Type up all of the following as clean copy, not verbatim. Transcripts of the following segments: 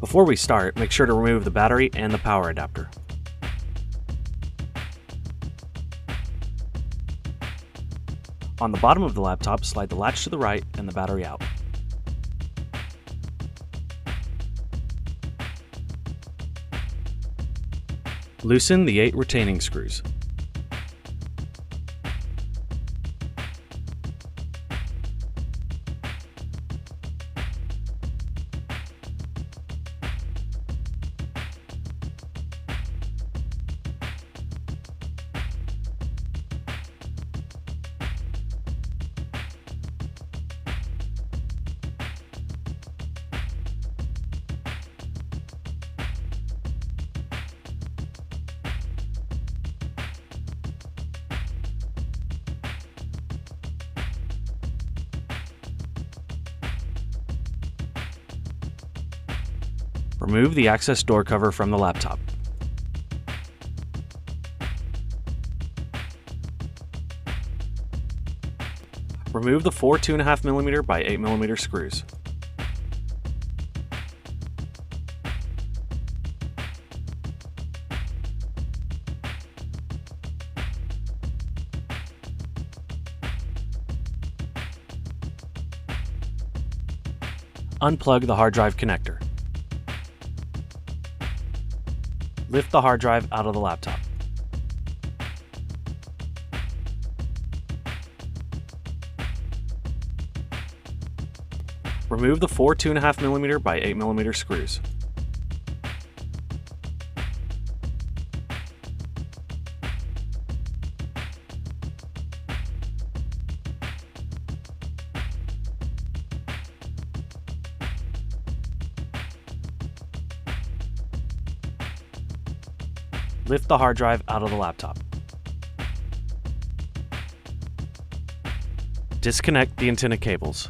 Before we start, make sure to remove the battery and the power adapter. On the bottom of the laptop, slide the latch to the right and the battery out. Loosen the 8 retaining screws. Remove the access door cover from the laptop. Remove the 4 2.5mm by 8mm screws. Unplug the hard drive connector. Lift the hard drive out of the laptop. Remove the 4 2.5mm by 8mm screws. Lift the hard drive out of the laptop. Disconnect the antenna cables.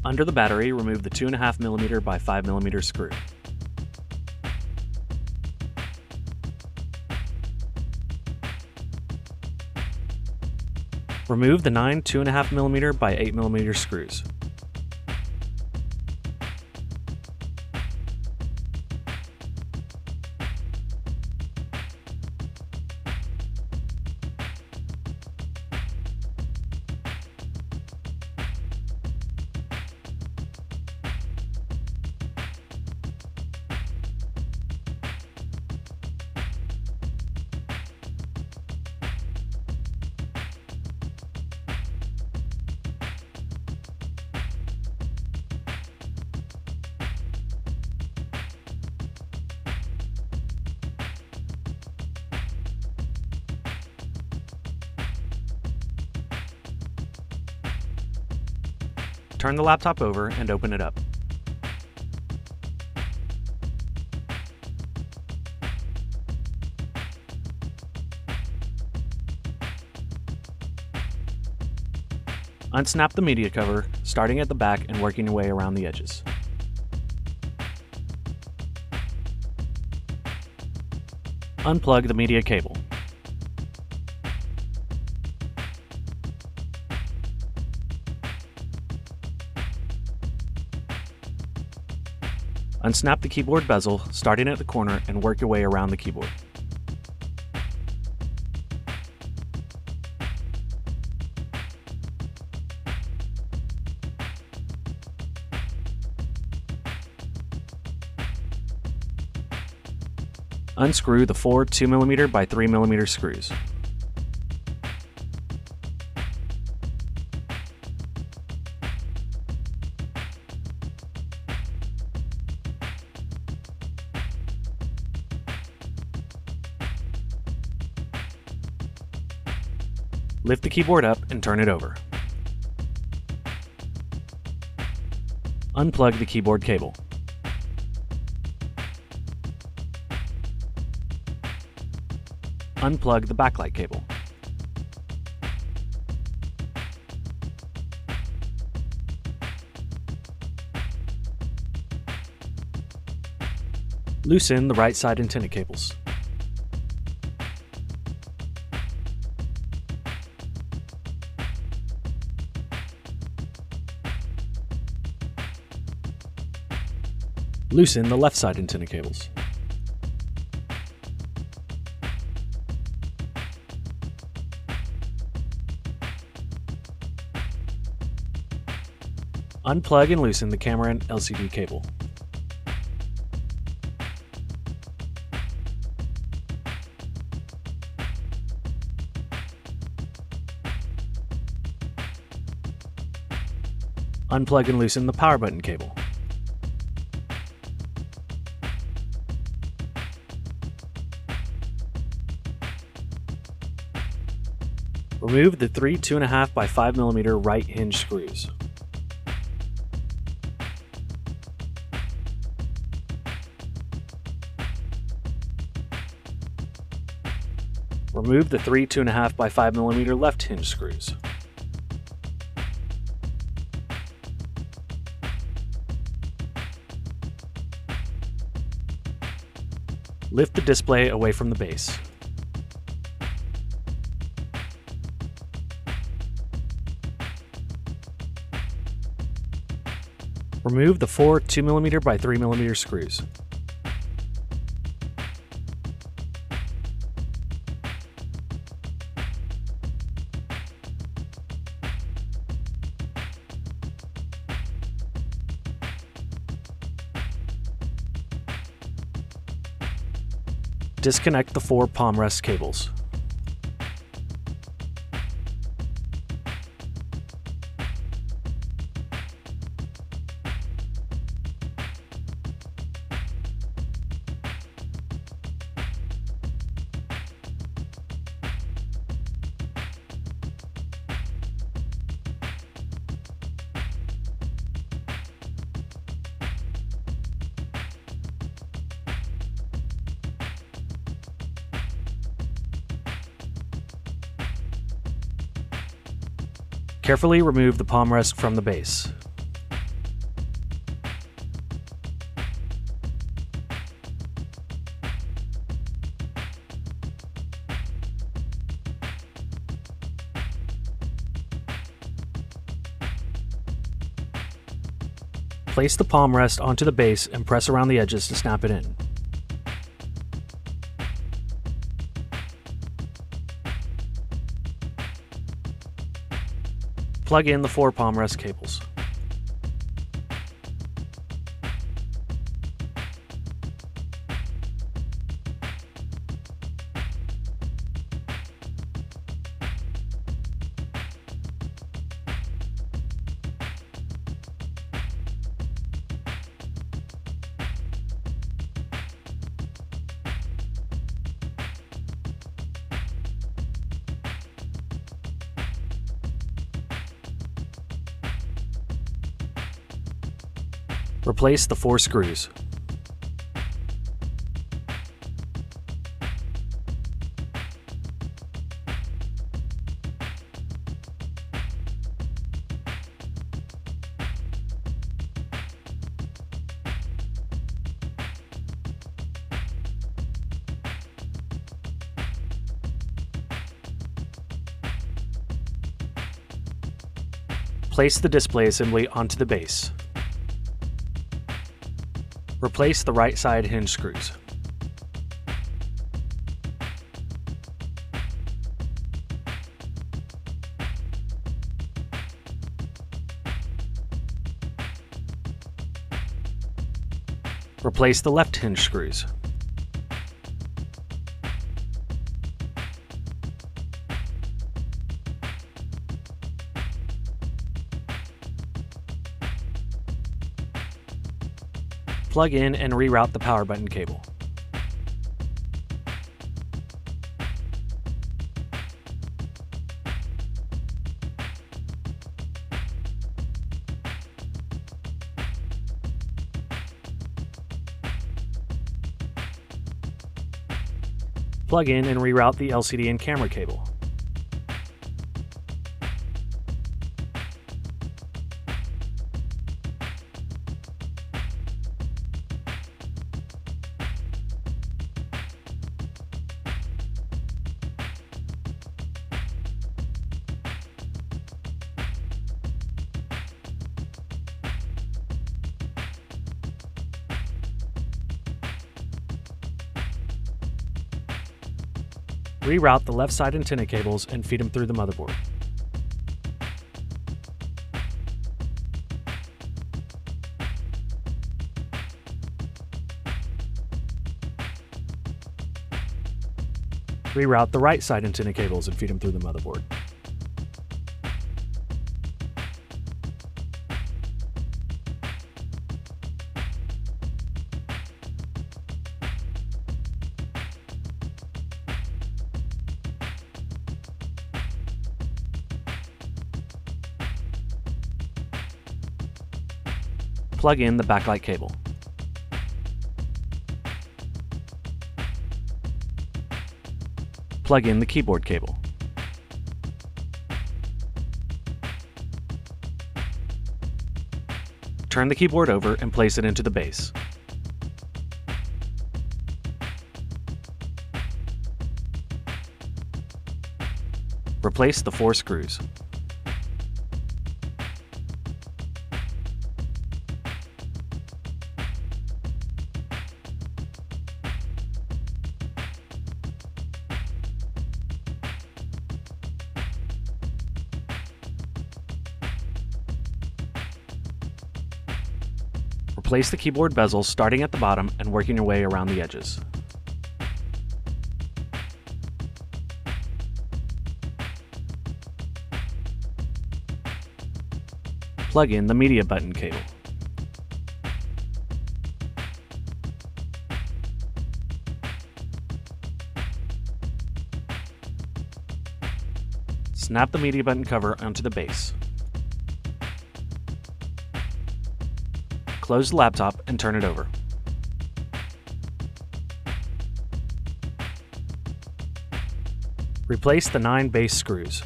Under the battery, remove the 2.5mm by 5mm screw. Remove the 9 2.5mm by 8mm screws. Turn the laptop over and open it up. Unsnap the media cover, starting at the back and working your way around the edges. Unplug the media cable. Unsnap the keyboard bezel, starting at the corner, and work your way around the keyboard. Unscrew the 4 2mm by 3mm screws. Lift the keyboard up and turn it over. Unplug the keyboard cable. Unplug the backlight cable. Loosen the right side antenna cables. Loosen the left side antenna cables. Unplug and loosen the camera and LCD cable. Unplug and loosen the power button cable. Remove the three 2.5 by 5 mm right hinge screws. Remove the three 2.5 by 5 mm left hinge screws. Lift the display away from the base. Remove the four 2 mm by 3 mm screws. Disconnect the four Palmrest cables. Carefully remove the Palmrest from the base. Place the Palmrest onto the base and press around the edges to snap it in. Plug in the four Palmrest cables. Replace the four screws. Place the display assembly onto the base. Replace the right side hinge screws. Replace the left hinge screws. Plug in and reroute the power button cable. Plug in and reroute the LCD and camera cable. Reroute the left side antenna cables and feed them through the motherboard. Reroute the right side antenna cables and feed them through the motherboard. Plug in the backlight cable. Plug in the keyboard cable. Turn the keyboard over and place it into the base. Replace the 4 screws. Replace the keyboard bezels starting at the bottom and working your way around the edges. Plug in the media button cable. Snap the media button cover onto the base. Close the laptop and turn it over. Replace the 9 base screws.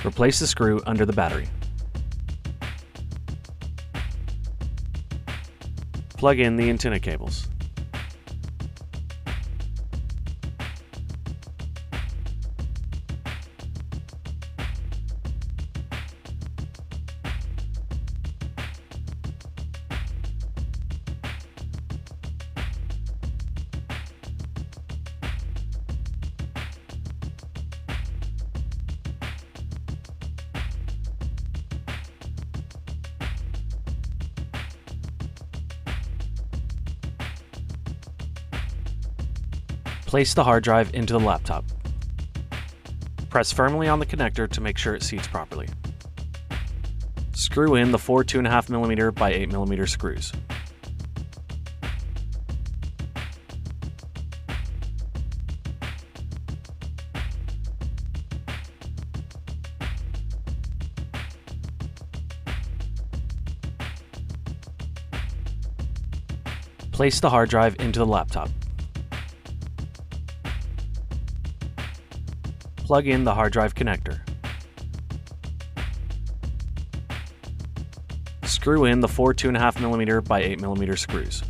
Replace the screw under the battery. Plug in the antenna cables. Place the hard drive into the laptop. Press firmly on the connector to make sure it seats properly. Screw in the 4 2.5mm by 8mm screws. Place the hard drive into the laptop. Plug in the hard drive connector. Screw in the 4 2.5mm by 8mm screws.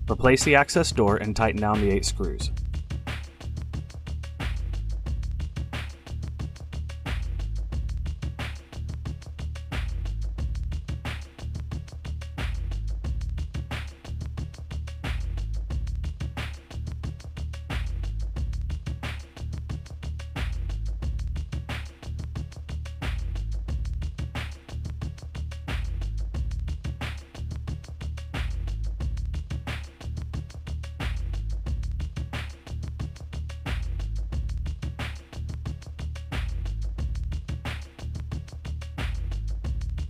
Replace the access door and tighten down the 8 screws.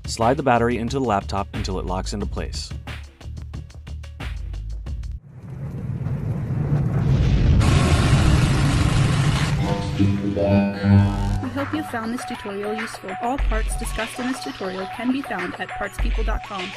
Slide the battery into the laptop until it locks into place. We hope you found this tutorial useful. All parts discussed in this tutorial can be found at partspeople.com.